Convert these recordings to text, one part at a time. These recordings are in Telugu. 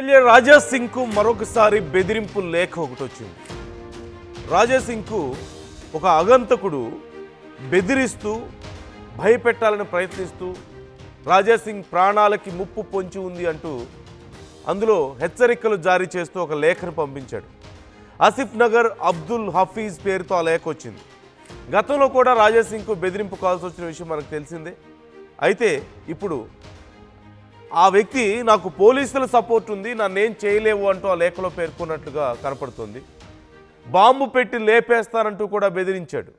ఎమ్మెల్యే రాజా సింగ్ కు మరొకసారి బెదిరింపు లేఖ ఒకటి వచ్చింది. రాజా సింగ్ కు ఒక ఆగంతకుడు బెదిరిస్తూ భయపెట్టాలని ప్రయత్నిస్తూ రాజా సింగ్ ప్రాణాలకి ముప్పు పొంచి ఉంది అంటూ అందులో హెచ్చరికలు జారీ చేస్తూ ఒక లేఖను పంపించాడు. ఆసిఫ్ నగర్ అబ్దుల్ హఫీజ్ పేరుతో ఆ లేఖ వచ్చింది. గతంలో కూడా రాజా సింగ్కు బెదిరింపు కాల్స్ వచ్చిన విషయం మనకు తెలిసిందే. అయితే ఇప్పుడు ఆ వ్యక్తి నాకు పోలీసుల సపోర్ట్ ఉంది, నన్నేం చేయలేవు అంటూ ఆ లేఖలో పేర్కొన్నట్లుగా కనపడుతుంది. బాంబు పెట్టి లేపేస్తానంటూ కూడా బెదిరించాడు.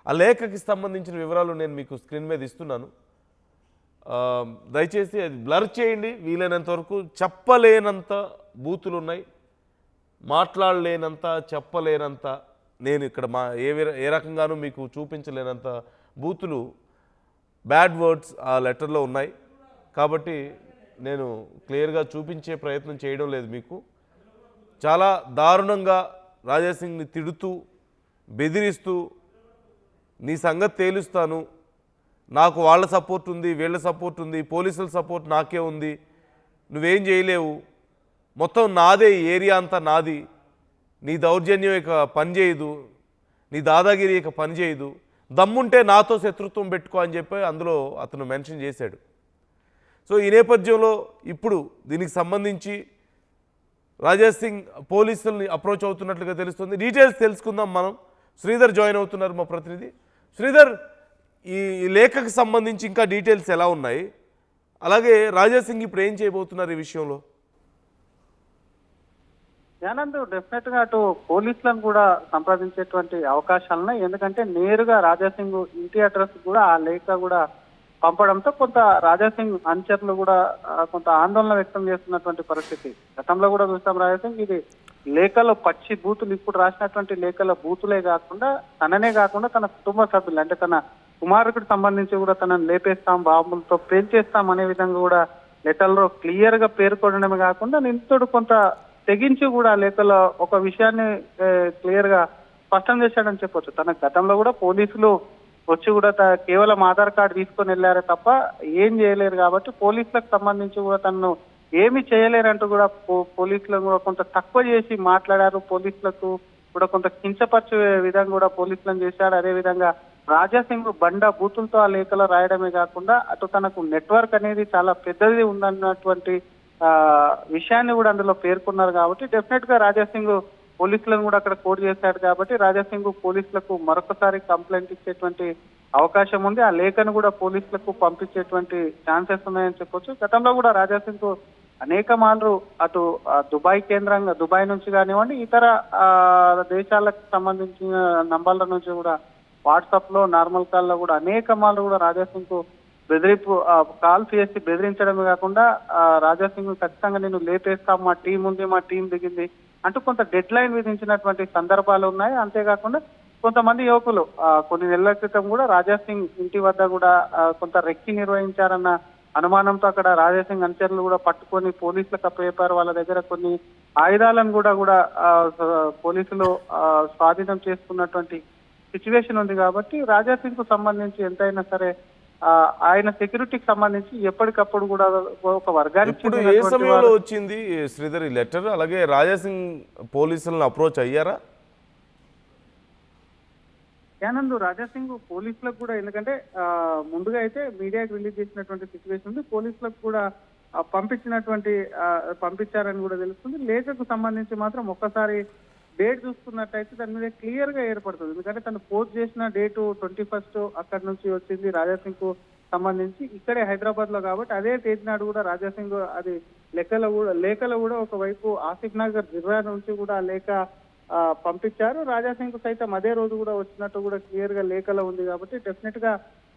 ఆ లేఖకి సంబంధించిన వివరాలు నేను మీకు స్క్రీన్ మీద ఇస్తున్నాను. దయచేసి అది బ్లర్ చేయండి వీలైనంత వరకు. చెప్పలేనంత బూతులు ఉన్నాయి, మాట్లాడలేనంత, చెప్పలేనంత, నేను ఇక్కడ ఏ రకంగానూ మీకు చూపించలేనంత బూతులు, బ్యాడ్ వర్డ్స్ ఆ లెటర్లో ఉన్నాయి. కాబట్టి నేను క్లియర్గా చూపించే ప్రయత్నం చేయడం లేదు మీకు. చాలా దారుణంగా రాజా సింగ్ని తిడుతూ బెదిరిస్తూ నీ సంగతి తేలుస్తాను, నాకు వాళ్ళ సపోర్ట్ ఉంది, వీళ్ళ సపోర్ట్ ఉంది, పోలీసుల సపోర్ట్ నాకే ఉంది, నువ్వేం చేయలేవు, మొత్తం నాదే, ఏరియా అంతా నాది, నీ దౌర్జన్యం ఇక పనిచేయదు, నీ దాదాగిరి ఇక పనిచేయదు, దమ్ముంటే నాతో శత్రుత్వం పెట్టుకో అని చెప్పి అందులో అతను మెన్షన్ చేశాడు. సో ఈ నేపథ్యంలో ఇప్పుడు దీనికి సంబంధించి రాజా సింగ్ పోలీసుల్ని అప్రోచ్ అవుతున్నట్లుగా తెలుస్తుంది. డీటెయిల్స్ తెలుసుకుందాం మనం. శ్రీధర్ జాయిన్ అవుతున్నారు, మా ప్రతినిధి. శ్రీధర్, ఈ లేఖకు సంబంధించి ఇంకా డీటెయిల్స్ ఎలా ఉన్నాయి, అలాగే రాజా సింగ్ ఇప్పుడు ఏం చేయబోతున్నారు ఈ విషయంలో? ఆనంద్, డెఫినెట్ గా అటు పోలీసులను కూడా సంప్రదించేటువంటి అవకాశాలున్నాయి. ఎందుకంటే నేరుగా రాజా సింగ్ ఇంటి అడ్రస్ కూడా ఆ లేఖ కూడా పంపడంతో కొంత రాజా సింగ్ అనుచరులు కూడా కొంత ఆందోళన వ్యక్తం చేస్తున్నటువంటి పరిస్థితి. గతంలో కూడా చూస్తాం రాజా సింగ్ ఇది లేఖలో పచ్చి బూతులు, ఇప్పుడు రాసినటువంటి లేఖల బూతులే కాకుండా తననే కాకుండా తన కుటుంబ సభ్యులు అంటే తన కుమారుడికి సంబంధించి కూడా తనను లేపేస్తాం, బాంబులతో పేల్చేస్తాం అనే విధంగా కూడా లెటర్లో క్లియర్ గా పేర్కొనడమే కాకుండా నిందితుడు కొంత తెగించి కూడా లేఖలో ఒక విషయాన్ని క్లియర్ గా స్పష్టం చేశాడని చెప్పొచ్చు. తన గతంలో కూడా పోలీసులు వచ్చి కూడా కేవలం ఆధార్ కార్డు తీసుకొని వెళ్ళారే తప్ప ఏం చేయలేరు కాబట్టి పోలీసులకు సంబంధించి కూడా తనను ఏమి చేయలేరంటూ కూడా పోలీసులను కూడా కొంత తక్కువ చేసి మాట్లాడారు. పోలీసులకు కూడా కొంత కించపరిచే విధంగా కూడా పోలీసులను చేశాడు. అదేవిధంగా రాజా సింగ్ బండ బూతులతో ఆ లేఖలో రాయడమే కాకుండా అటు తనకు నెట్వర్క్ అనేది చాలా పెద్దది ఉందన్నటువంటి విషయాన్ని కూడా అందులో పేర్కొన్నారు. కాబట్టి డెఫినెట్ గా రాజా సింగ్ పోలీసులను కూడా అక్కడ కోడ్ చేశాడు. కాబట్టి రాజా సింగ్ పోలీసులకు మరొకసారి కంప్లైంట్ ఇచ్చేటువంటి అవకాశం ఉంది. ఆ లేఖను కూడా పోలీసులకు పంపించేటువంటి ఛాన్సెస్ ఉన్నాయని చెప్పొచ్చు. గతంలో కూడా రాజా సింగ్ అనేక మార్లు అటు దుబాయ్ కేంద్రంగా, దుబాయ్ నుంచి కానివ్వండి, ఇతర దేశాలకు సంబంధించిన నంబర్ల నుంచి కూడా వాట్సాప్ లో నార్మల్ కాల్లో కూడా అనేక మార్లు కూడా రాజా సింగ్ బెదిరింపు కాల్స్ చేసి బెదిరించడమే కాకుండా రాజా సింగ్ ఖచ్చితంగా నేను లేపేస్తాం, మా టీం ఉంది, మా టీం దిగింది అంటూ కొంత డెడ్ లైన్ విధించినటువంటి సందర్భాలు ఉన్నాయి. అంతేకాకుండా కొంతమంది యువకులు కొన్ని నెలల క్రితం కూడా రాజా సింగ్ ఇంటి వద్ద కూడా కొంత రెక్కి నిర్వహించారన్న అనుమానంతో అక్కడ రాజా సింగ్ అనుచరులు కూడా పట్టుకొని పోలీసులకు అప్పచెప్పారు. వాళ్ళ దగ్గర కొన్ని ఆయుధాలను కూడా పోలీసులు స్వాధీనం చేసుకున్నటువంటి సిచ్యువేషన్ ఉంది. కాబట్టి రాజా సింగ్ కు సంబంధించి ఎంతైనా సరే ఆయన సెక్యూరిటీకి సంబంధించి ఎప్పటికప్పుడు కూడా ఒక వర్గానికి ఏ సమయంలో వచ్చింది శ్రీధర్ ఈ లెటర్? అలాగే రాజా సింగ్ పోలీసులను అప్రోచ్ అయ్యారా? ఆనంద్, రాజా సింగ్ పోలీసులకు కూడా, ఎందుకంటే ముందుగా అయితే మీడియాకి రిలీజ్ చేసినటువంటి సిచ్యువేషన్ ఉంది, పోలీసులకు కూడా పంపించారని కూడా తెలుస్తుంది. లేఖకు సంబంధించి మాత్రం ఒక్కసారి డేట్ చూసుకున్నట్టయితే దాని మీద క్లియర్ గా ఏర్పడుతుంది. ఎందుకంటే తను పోస్ట్ చేసిన డేటు 21 అక్కడి నుంచి వచ్చింది రాజా సింగ్ కు సంబంధించి, ఇక్కడే హైదరాబాద్ లో కాబట్టి అదే తేదీ నాడు కూడా రాజా సింగ్ అది లేఖలో కూడా ఒకవైపు ఆసిఫ్ నగర్ జిల్లా నుంచి కూడా లేఖ పంపించారు. రాజా సింగ్ సైతం అదే రోజు కూడా వచ్చినట్టు కూడా క్లియర్ గా లేఖలో ఉంది. కాబట్టి డెఫినెట్ గా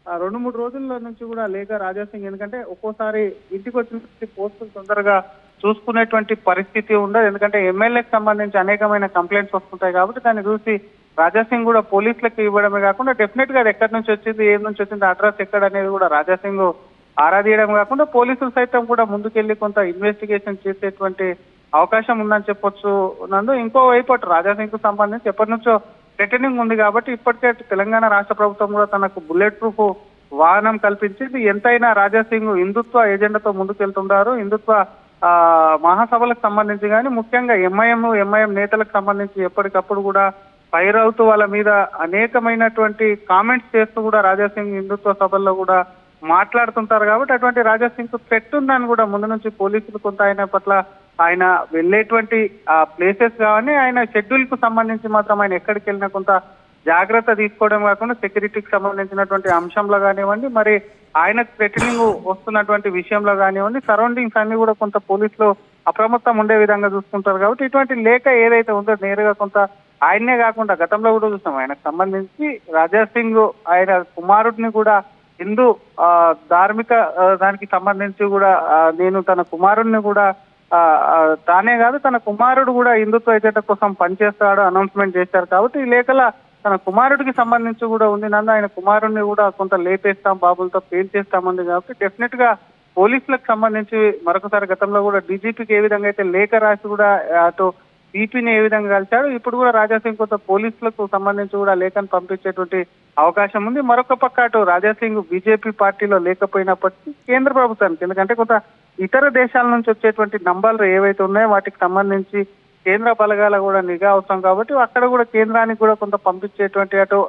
2-3 రోజుల నుంచి కూడా లేఖ రాజా సింగ్, ఎందుకంటే ఒక్కోసారి ఇంటికి వచ్చిన పోస్టులు తొందరగా చూసుకునేటువంటి పరిస్థితి ఉండదు. ఎందుకంటే ఎమ్మెల్యేకి సంబంధించి అనేకమైన కంప్లైంట్స్ వస్తుంటాయి. కాబట్టి దాన్ని చూసి రాజా సింగ్ కూడా పోలీసులకు ఇవ్వడమే కాకుండా డెఫినెట్ గా అది ఎక్కడి నుంచి వచ్చింది, ఏం నుంచి వచ్చింది, అడ్రస్ ఎక్కడ అనేది కూడా రాజా సింగ్ ఆరాధీయడం కాకుండా పోలీసులు సైతం కూడా ముందుకెళ్లి కొంత ఇన్వెస్టిగేషన్ చేసేటువంటి అవకాశం ఉందని చెప్పొచ్చు. నందు ఇంకోవైపు అటు రాజా సింగ్ కు సంబంధించి ఎప్పటి నుంచో థ్రెటనింగ్ ఉంది. కాబట్టి ఇప్పటికే తెలంగాణ రాష్ట్ర ప్రభుత్వం కూడా తనకు బుల్లెట్ ప్రూఫ్ వాహనం కల్పించింది. ఎంతైనా రాజా సింగ్ హిందుత్వ ఎజెండాతో ముందుకెళ్తుంటారు. హిందుత్వ మహాసభలకు సంబంధించి కానీ ముఖ్యంగా ఎంఐఎం నేతలకు సంబంధించి ఎప్పటికప్పుడు కూడా ఫైర్ అవుతూ వాళ్ళ మీద అనేకమైనటువంటి కామెంట్స్ చేస్తూ కూడా రాజాసింగ్ హిందుత్వ సభల్లో కూడా మాట్లాడుతుంటారు కాబట్టి అటువంటి రాజాసింగ్ కు థ్రెట్ ఉందని కూడా ముందు నుంచి పోలీసులు కొంత ఆయన పట్ల ఆయన వెళ్ళేటువంటి ప్లేసెస్ కానీ ఆయన షెడ్యూల్ కు సంబంధించి మాత్రం ఆయన ఎక్కడికి వెళ్ళినా కొంత జాగ్రత్త తీసుకోవడం కాకుండా సెక్యూరిటీకి సంబంధించినటువంటి అంశంలో కానివ్వండి, మరి ఆయనకు థ్రెటనింగ్ వస్తున్నటువంటి విషయంలో కానివ్వండి, సరౌండింగ్స్ అన్ని కూడా కొంత పోలీసులు అప్రమత్తం ఉండే విధంగా చూసుకుంటారు కాబట్టి ఇటువంటి లేఖ ఏదైతే ఉందో నేరుగా కొంత ఆయన్నే కాకుండా గతంలో కూడా చూస్తాం ఆయనకు సంబంధించి రాజాసింగ్ ఆయన కుమారుడిని కూడా హిందూ ధార్మిక దానికి సంబంధించి కూడా నేను తన కుమారుడిని కూడా తానే కాదు తన కుమారుడు కూడా హిందుత్వ ఐక్యత కోసం పనిచేస్తాడు అనౌన్స్మెంట్ చేశారు కాబట్టి ఈ లేఖల తన కుమారుడికి సంబంధించి కూడా ఉంది నందు ఆయన కుమారుడిని కూడా కొంత లేపేస్తాం బాబులతో పేల్చేస్తామంది కాబట్టి డెఫినెట్ గా పోలీసులకు సంబంధించి మరొకసారి గతంలో కూడా డీజీపీకి ఏ విధంగా అయితే లేఖ రాసి కూడా అటు పీపీని ఏ విధంగా కలిశాడు ఇప్పుడు కూడా రాజాసింగ్ కొంత పోలీసులకు సంబంధించి కూడా లేఖను పంపించేటువంటి అవకాశం ఉంది. మరొక పక్క అటు రాజాసింగ్ బీజేపీ పార్టీలో లేకపోయినప్పటికీ కేంద్ర ప్రభుత్వానికి ఎందుకంటే కొంత ఇతర దేశాల నుంచి వచ్చేటువంటి నంబర్లు ఏవైతే ఉన్నాయో వాటికి సంబంధించి కేంద్ర బలగాల కూడా నిఘా అవసరం కాబట్టి అక్కడ కూడా కేంద్రానికి కూడా కొంత పంపించేటువంటి అటు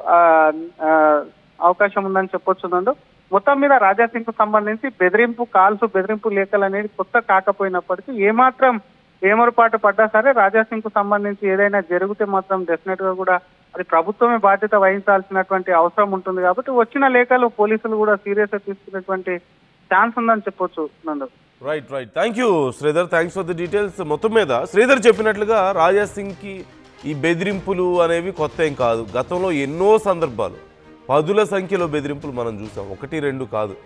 అవకాశం ఉందని చెప్పొచ్చు. మొత్తం మీద రాజాసింగ్ కు సంబంధించి బెదిరింపు లేఖలు అనేది కొత్త కాకపోయినప్పటికీ ఏమాత్రం ఏమరపాటు పడ్డా సరే రాజాసింగ్ కు సంబంధించి ఏదైనా జరిగితే మాత్రం డెఫినెట్ గా కూడా అది ప్రభుత్వమే బాధ్యత వహించాల్సినటువంటి అవసరం ఉంటుంది కాబట్టి వచ్చిన లేఖలు పోలీసులు కూడా సీరియస్ గా తీసుకునేటువంటి ఛాన్స్ ఉందని చెప్పొచ్చు నందు. Right thank you Sridhar, thanks for the details. మొత్తం మీద శ్రీధర్ చెప్పినట్లుగా రాజాసింగ్కి ఈ బెదిరింపులు అనేవి కొత్త ఏం కాదు. గతంలో ఎన్నో సందర్భాలు పదుల సంఖ్యలో బెదిరింపులు మనం చూసాం, 1-2 కాదు.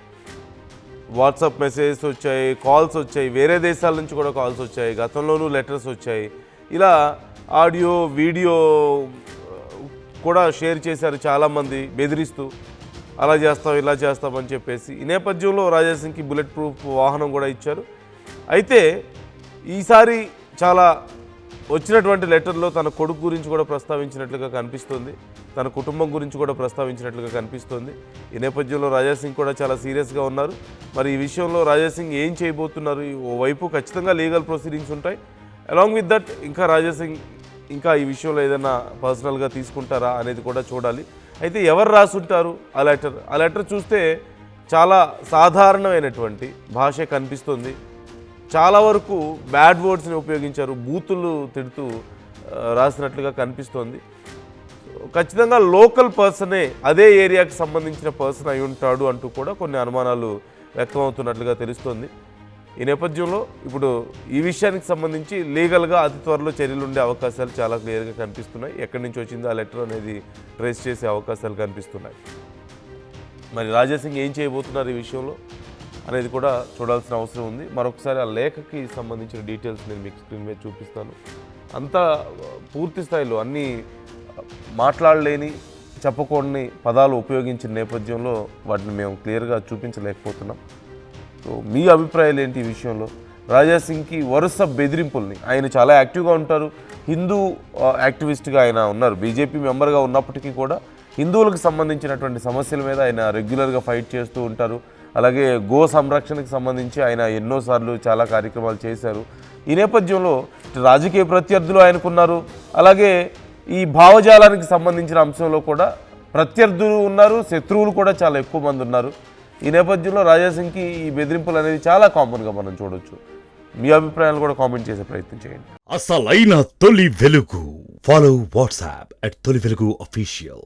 వాట్సాప్ మెసేజెస్ వచ్చాయి, కాల్స్ వచ్చాయి, వేరే దేశాల నుంచి కూడా కాల్స్ వచ్చాయి, గతంలోనూ లెటర్స్ వచ్చాయి. ఇలా ఆడియో వీడియో కూడా షేర్ చేశారు చాలామంది బెదిరిస్తూ అలా చేస్తాం ఇలా చేస్తామని చెప్పేసి. ఈ నేపథ్యంలో రాజాసింగ్కి బుల్లెట్ ప్రూఫ్ వాహనం కూడా ఇచ్చారు. అయితే ఈసారి చాలా వచ్చినటువంటి లెటర్లో తన కొడుకు గురించి కూడా ప్రస్తావించినట్లుగా కనిపిస్తుంది, తన కుటుంబం గురించి కూడా ప్రస్తావించినట్లుగా కనిపిస్తుంది. ఈ నేపథ్యంలో రాజాసింగ్ కూడా చాలా సీరియస్గా ఉన్నారు. మరి ఈ విషయంలో రాజాసింగ్ ఏం చేయబోతున్నారు? ఓవైపు ఖచ్చితంగా లీగల్ ప్రొసీడింగ్స్ ఉంటాయి, అలాంగ్ విత్ దట్ ఇంకా రాజాసింగ్ ఇంకా ఈ విషయంలో ఏదైనా పర్సనల్గా తీసుకుంటారా అనేది కూడా చూడాలి. అయితే ఎవరు రాసుంటారు ఆ లెటర్ చూస్తే చాలా సాధారణమైనటువంటి భాష కనిపిస్తుంది. చాలా వరకు బ్యాడ్ వర్డ్స్ని ఉపయోగించారు, బూతులు తిడుతూ రాసినట్లుగా కనిపిస్తోంది. ఖచ్చితంగా లోకల్ పర్సనే, అదే ఏరియాకి సంబంధించిన పర్సన్ అయి ఉంటాడు అంటూ కూడా కొన్ని అనుమానాలు వ్యక్తమవుతున్నట్లుగా తెలుస్తోంది. ఈ నేపథ్యంలో ఇప్పుడు ఈ విషయానికి సంబంధించి లీగల్గా అతి త్వరలో చర్యలు ఉండే అవకాశాలు చాలా క్లియర్గా కనిపిస్తున్నాయి. ఎక్కడి నుంచి వచ్చిందో ఆ లెటర్ అనేది ట్రేస్ చేసే అవకాశాలు కనిపిస్తున్నాయి. మరి రాజాసింగ్ ఏం చేయబోతున్నారు ఈ విషయంలో అనేది కూడా చూడాల్సిన అవసరం ఉంది. మరొకసారి ఆ లేఖకి సంబంధించిన డీటెయిల్స్ నేను మీకు స్క్రీన్ మీద చూపిస్తాను. అంతా పూర్తి స్థాయిలో అన్నీ మాట్లాడలేని చెప్పకూడని పదాలు ఉపయోగించిన నేపథ్యంలో వాటిని మేము క్లియర్గా చూపించలేకపోతున్నాం. సో మీ అభిప్రాయాలు ఏంటి ఈ విషయంలో? రాజాసింగ్కి వరుస బెదిరింపుల్ని, ఆయన చాలా యాక్టివ్గా ఉంటారు, హిందూ యాక్టివిస్ట్గా ఆయన ఉన్నారు, బీజేపీ మెంబర్గా ఉన్నప్పటికీ కూడా హిందువులకు సంబంధించినటువంటి సమస్యల మీద ఆయన రెగ్యులర్గా ఫైట్ చేస్తూ ఉంటారు. అలాగే గో సంరక్షణకు సంబంధించి ఆయన ఎన్నోసార్లు చాలా కార్యక్రమాలు చేశారు. ఈ నేపథ్యంలో రాజకీయ ప్రత్యర్థులు ఆయనకున్నారు, అలాగే ఈ భావజాలానికి సంబంధించిన అంశంలో కూడా ప్రత్యర్థులు ఉన్నారు, శత్రువులు కూడా చాలా ఎక్కువ మంది ఉన్నారు. ఈ నేపథ్యంలో రాజాసింగ్కి ఈ బెదిరింపులు అనేది చాలా కామన్గా మనం చూడొచ్చు. మీ అభిప్రాయాలు కూడా కామెంట్ చేసే ప్రయత్నం చేయండి. అసలైన తొలి వెలుగు. ఫాలో వాట్సాప్ @తొలి వెలుగు official.